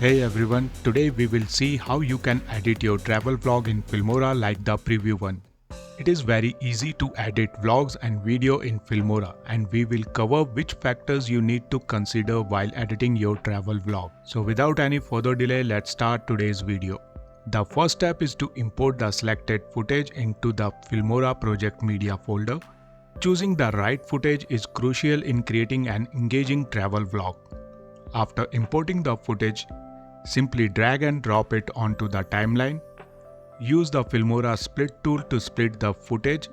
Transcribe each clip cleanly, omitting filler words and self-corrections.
Hey everyone, today we will see how you can edit your travel vlog in Filmora like the preview one. It is very easy to edit vlogs and video in Filmora, and we will cover which factors you need to consider while editing your travel vlog. So without any further delay, let's start today's video. The first step is to import the selected footage into the Filmora project media folder. Choosing the right footage is crucial in creating an engaging travel vlog. After importing the footage, simply drag and drop it onto the timeline. Use the Filmora split tool to split the footage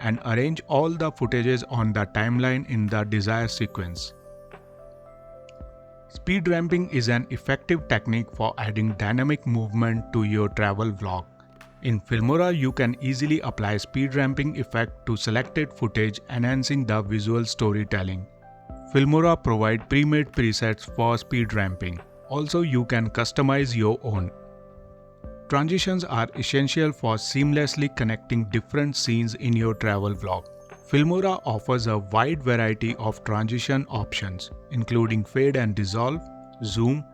and arrange all the footages on the timeline in the desired sequence. Speed ramping is an effective technique for adding dynamic movement to your travel vlog. In Filmora, you can easily apply speed ramping effect to selected footage, enhancing the visual storytelling. Filmora provides pre-made presets for speed ramping. Also, you can customize your own. Transitions are essential for seamlessly connecting different scenes in your travel vlog. Filmora offers a wide variety of transition options, including fade and dissolve, zoom,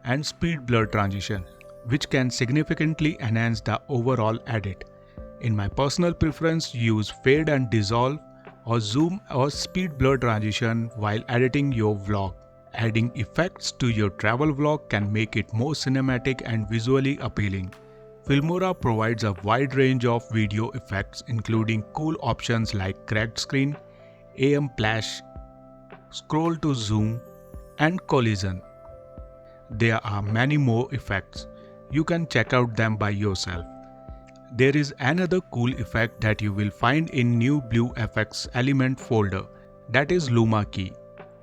and speed blur transition, which can significantly enhance the overall edit. In my personal preference, use fade and dissolve or zoom or speed blur transition while editing your vlog. Adding effects to your travel vlog can make it more cinematic and visually appealing. Filmora provides a wide range of video effects, including cool options like cracked screen, AM flash, scroll to zoom, and collision. There are many more effects. You can check out them by yourself. There is another cool effect that you will find in new blue FX element folder, that is Luma key.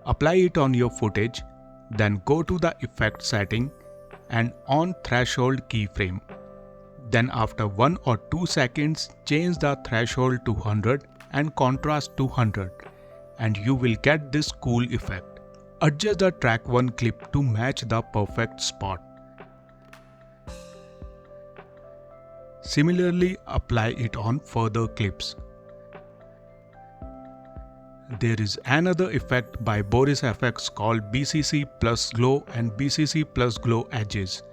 Apply it on your footage, then go to the effect setting and on threshold keyframe. Then after 1 or 2 seconds, change the threshold to 100 and contrast to 100, and you will get this cool effect. Adjust the track 1 clip to match the perfect spot. Similarly, apply it on further clips. There is another effect by Boris FX called BCC plus glow and BCC plus glow edges.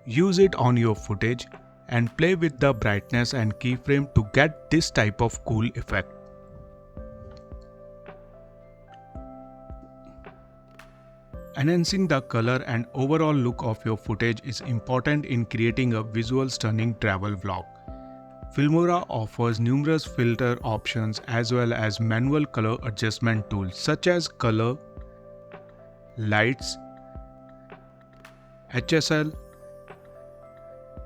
Use it on your footage and play with the brightness and keyframe to get this type of cool effect. Enhancing the color and overall look of your footage is important in creating a visual stunning travel vlog. Filmora offers numerous filter options as well as manual color adjustment tools such as color, lights, HSL,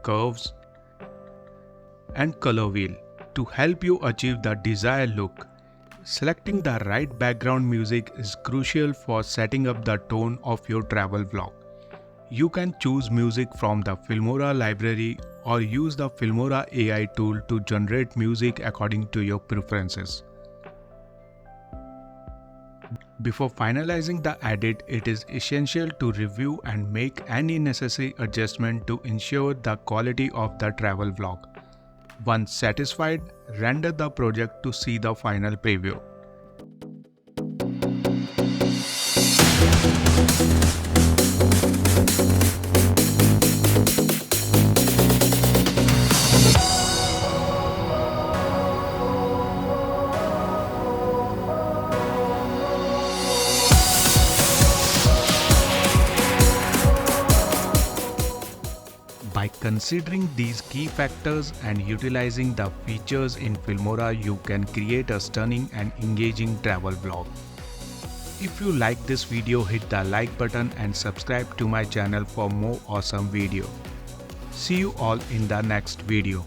curves, and color wheel to help you achieve the desired look. Selecting the right background music is crucial for setting up the tone of your travel vlog. You can choose music from the Filmora library or use the Filmora AI tool to generate music according to your preferences. Before finalizing the edit, it is essential to review and make any necessary adjustment to ensure the quality of the travel vlog. Once satisfied, render the project to see the final preview. By considering these key factors and utilizing the features in Filmora, you can create a stunning and engaging travel vlog. If you like this video, hit the like button and subscribe to my channel for more awesome videos. See you all in the next video.